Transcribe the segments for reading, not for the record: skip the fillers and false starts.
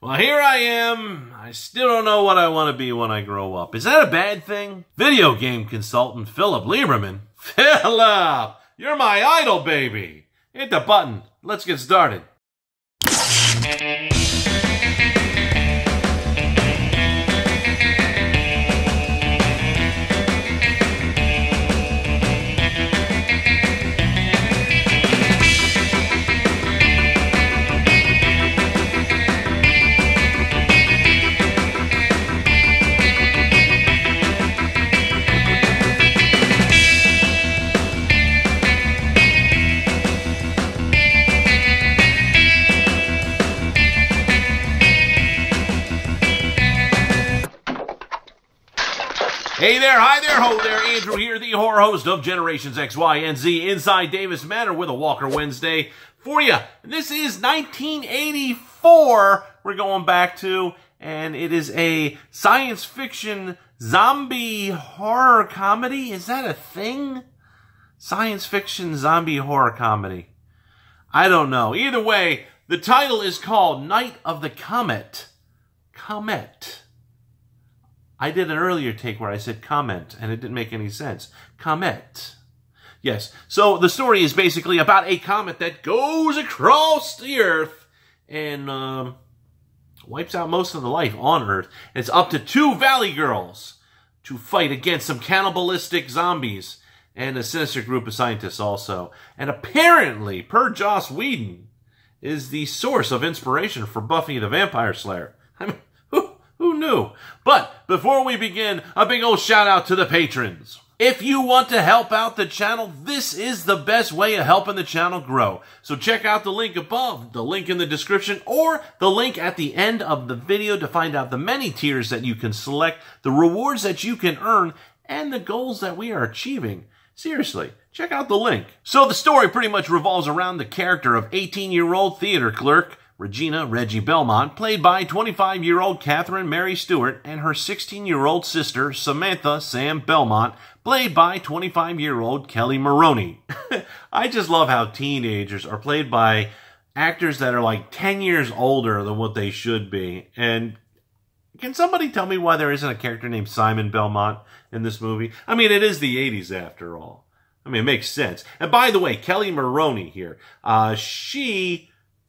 Well, here I am. I still don't know what I want to be when I grow up. Is that a bad thing? Video game consultant Philip Lieberman. Philip, you're my idol, baby. Hit the button. Let's get started. Hey there, hi there, ho there, Andrew here, the horror host of Generations X, Y, and Z inside Davis Manor with a Walker Wednesday for you. This is 1984 we're going back to, and it is a science fiction zombie horror comedy. Is that a thing? Science fiction zombie horror comedy. I don't know. Either way, the title is called Night of the Comet. Comet. I did an earlier take where I said comment, and it didn't make any sense. Comet. Yes, so the story is basically about a comet that goes across the Earth and wipes out most of the life on Earth. It's up to 2 Valley Girls to fight against some cannibalistic zombies and a sinister group of scientists also. And apparently, per Joss Whedon, is the source of inspiration for Buffy the Vampire Slayer. I mean, who knew? But before we begin, a big old shout out to the patrons. If you want to help out the channel, this is the best way of helping the channel grow. So check out the link above, the link in the description, or the link at the end of the video to find out the many tiers that you can select, the rewards that you can earn, and the goals that we are achieving. Seriously, check out the link. So the story pretty much revolves around the character of 18-year-old theater clerk Reggie Belmont, played by 25-year-old Catherine Mary Stewart, and her 16-year-old sister, Samantha Sam Belmont, played by 25-year-old Kelly Maroney. I just love how teenagers are played by actors that are like 10 years older than what they should be. And can somebody tell me why there isn't a character named Simon Belmont in this movie? I mean, it is the 80s after all. I mean, it makes sense. And by the way, Kelly Maroney here, she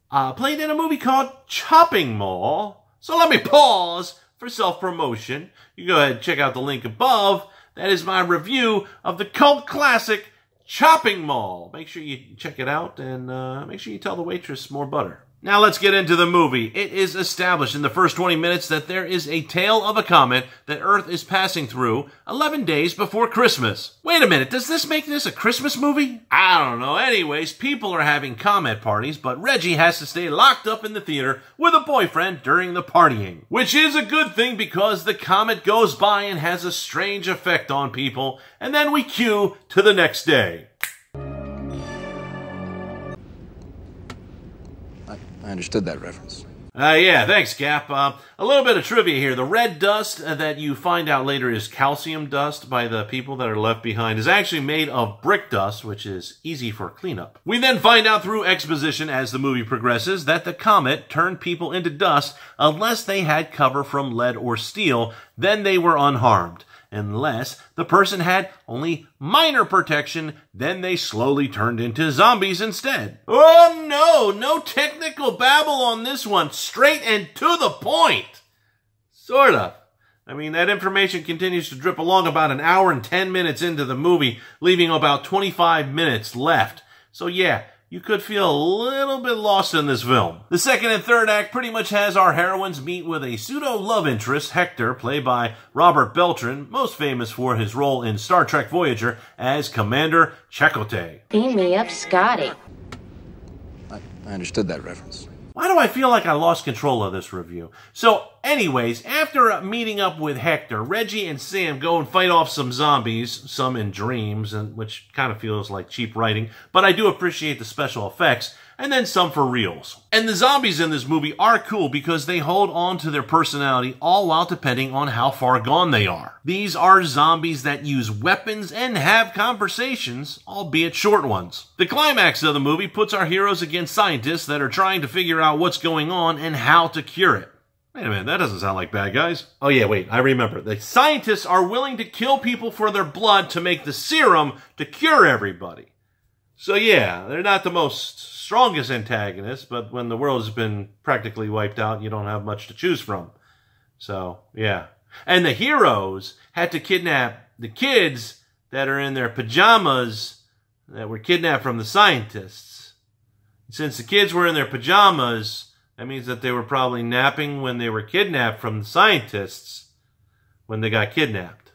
played in a movie called Chopping Mall. So let me pause for self-promotion. You go ahead and check out the link above. That is my review of the cult classic Chopping Mall. Make sure you check it out, and make sure you tell the waitress more butter. Now let's get into the movie. It is established in the first 20 minutes that there is a tail of a comet that Earth is passing through 11 days before Christmas. Wait a minute, does this make this a Christmas movie? I don't know. Anyways, people are having comet parties, but Reggie has to stay locked up in the theater with a boyfriend during the partying. Which is a good thing because the comet goes by and has a strange effect on people, and then we cue to the next day. I understood that reference. Yeah, thanks, Cap. A little bit of trivia here. The red dust that you find out later is calcium dust by the people that are left behind is actually made of brick dust, which is easy for cleanup. We then find out through exposition as the movie progresses that the comet turned people into dust unless they had cover from lead or steel, then they were unharmed. Unless the person had only minor protection, then they slowly turned into zombies instead. Oh no, no technical babble on this one, straight and to the point. Sort of. I mean, that information continues to drip along about an hour and 10 minutes into the movie, leaving about 25 minutes left. So yeah, you could feel a little bit lost in this film. The second and third act pretty much has our heroines meet with a pseudo-love interest, Hector, played by Robert Beltran, most famous for his role in Star Trek Voyager as Commander Chakotay. Beam me up, Scotty. I understood that reference. Why do I feel like I lost control of this review? So, anyways, after meeting up with Hector, Reggie and Sam go and fight off some zombies, some in dreams, and which kind of feels like cheap writing, but I do appreciate the special effects, and then some for reals. And the zombies in this movie are cool because they hold on to their personality all while depending on how far gone they are. These are zombies that use weapons and have conversations, albeit short ones. The climax of the movie puts our heroes against scientists that are trying to figure out what's going on and how to cure it. Wait a minute, that doesn't sound like bad guys. Oh yeah, wait, I remember. The scientists are willing to kill people for their blood to make the serum to cure everybody. So yeah, they're not the most strongest antagonists, but when the world has been practically wiped out, you don't have much to choose from. So, yeah. And the heroes had to kidnap the kids that are in their pajamas that were kidnapped from the scientists. Since the kids were in their pajamas, that means that they were probably napping when they were kidnapped from the scientists when they got kidnapped.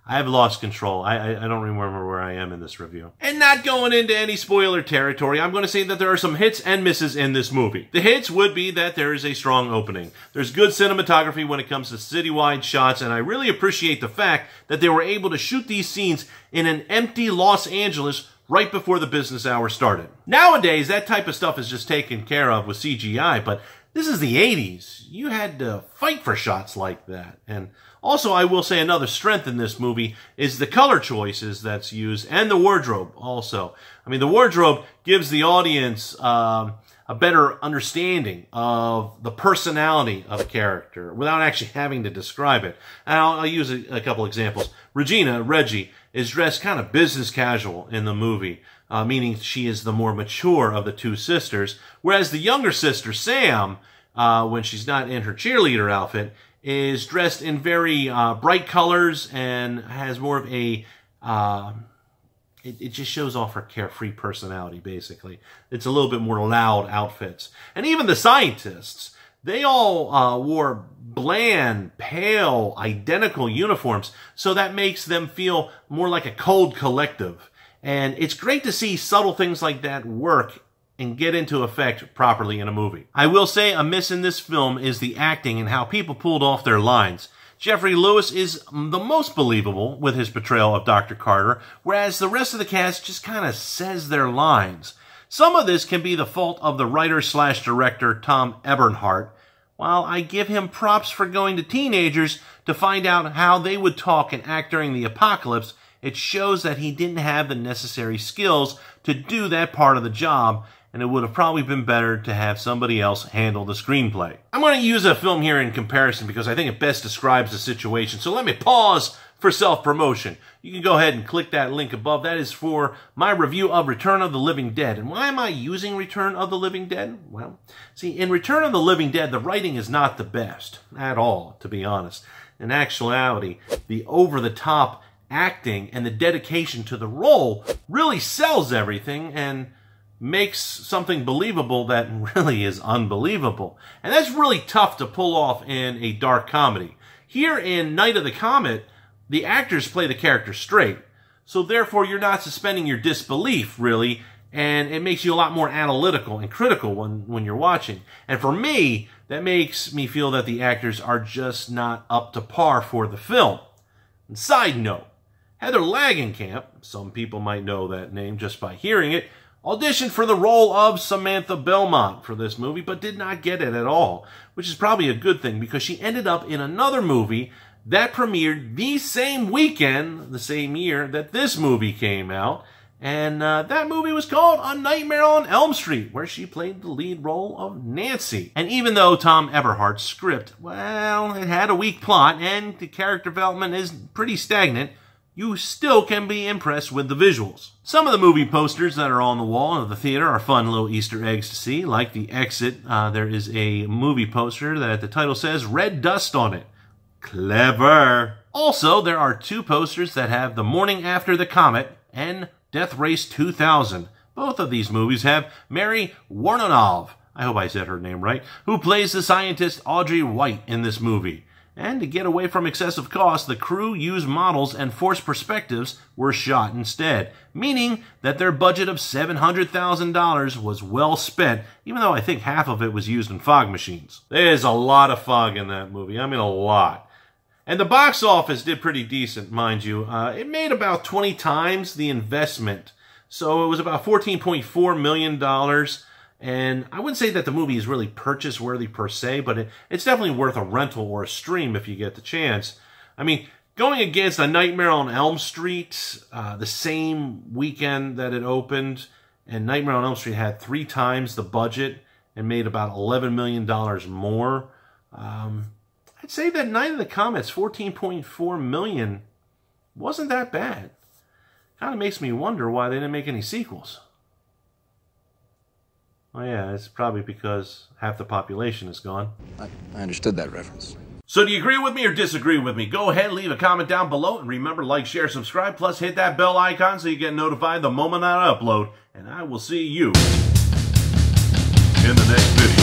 I have lost control. I don't remember where I am in this review. And not going into any spoiler territory, I'm going to say that there are some hits and misses in this movie. The hits would be that there is a strong opening. There's good cinematography when it comes to citywide shots, and I really appreciate the fact that they were able to shoot these scenes in an empty Los Angeles right before the business hour started. Nowadays, that type of stuff is just taken care of with CGI, but this is the 80s. You had to fight for shots like that. And also, I will say another strength in this movie is the color choices that's used and the wardrobe also. I mean, the wardrobe gives the audience a better understanding of the personality of a character without actually having to describe it. And I'll use a couple examples. Reggie, is dressed kind of business casual in the movie, meaning she is the more mature of the two sisters, whereas the younger sister, Sam, when she's not in her cheerleader outfit, is dressed in very bright colors and has more of a, it just shows off her carefree personality, basically. It's a little bit more loud outfits. And even the scientists, they all wore bland, pale, identical uniforms, so that makes them feel more like a cold collective. And it's great to see subtle things like that work and get into effect properly in a movie. I will say a miss in this film is the acting and how people pulled off their lines. Jeffrey Lewis is the most believable with his portrayal of Dr. Carter, whereas the rest of the cast just kind of says their lines. Some of this can be the fault of the writer/director Tom Eberhardt, while I give him props for going to teenagers to find out how they would talk and act during the apocalypse. It shows that he didn't have the necessary skills to do that part of the job, and it would have probably been better to have somebody else handle the screenplay. I'm going to use a film here in comparison because I think it best describes the situation, so let me pause for self-promotion. You can go ahead and click that link above. That is for my review of Return of the Living Dead. And why am I using Return of the Living Dead? Well, see, in Return of the Living Dead, the writing is not the best at all, to be honest. In actuality, the over-the-top acting and the dedication to the role really sells everything and makes something believable that really is unbelievable. And that's really tough to pull off in a dark comedy. Here in Night of the Comet, the actors play the character straight, so therefore you're not suspending your disbelief, really, and it makes you a lot more analytical and critical when you're watching. And for me, that makes me feel that the actors are just not up to par for the film. And side note, Heather Langenkamp, some people might know that name just by hearing it, auditioned for the role of Samantha Belmont for this movie, but did not get it at all, which is probably a good thing because she ended up in another movie that premiered the same weekend, the same year that this movie came out, and that movie was called A Nightmare on Elm Street, where she played the lead role of Nancy. And even though Tom Eberhardt's script, well, it had a weak plot and the character development is pretty stagnant, you still can be impressed with the visuals. Some of the movie posters that are on the wall of the theater are fun little Easter eggs to see, like the exit. There is a movie poster that the title says Red Dust on it. Clever. Also, there are two posters that have The Morning After the Comet and Death Race 2000. Both of these movies have Mary Woronov, I hope I said her name right, who plays the scientist Audrey White in this movie. And to get away from excessive cost, the crew used models and forced perspectives were shot instead, meaning that their budget of $700,000 was well spent, even though I think half of it was used in fog machines. There's a lot of fog in that movie. I mean, a lot. And the box office did pretty decent, mind you. It made about 20 times the investment. So it was about $14.4 million. And I wouldn't say that the movie is really purchase-worthy per se, but it's definitely worth a rental or a stream if you get the chance. I mean, going against A Nightmare on Elm Street, the same weekend that it opened, and Nightmare on Elm Street had 3 times the budget and made about $11 million more. I'd say that Night of the Comet's $14.4 million wasn't that bad. Kind of makes me wonder why they didn't make any sequels. Oh yeah, it's probably because half the population is gone. I understood that reference. So do you agree with me or disagree with me? Go ahead, leave a comment down below, and remember, like, share, subscribe, plus hit that bell icon so you get notified the moment I upload, and I will see you in the next video.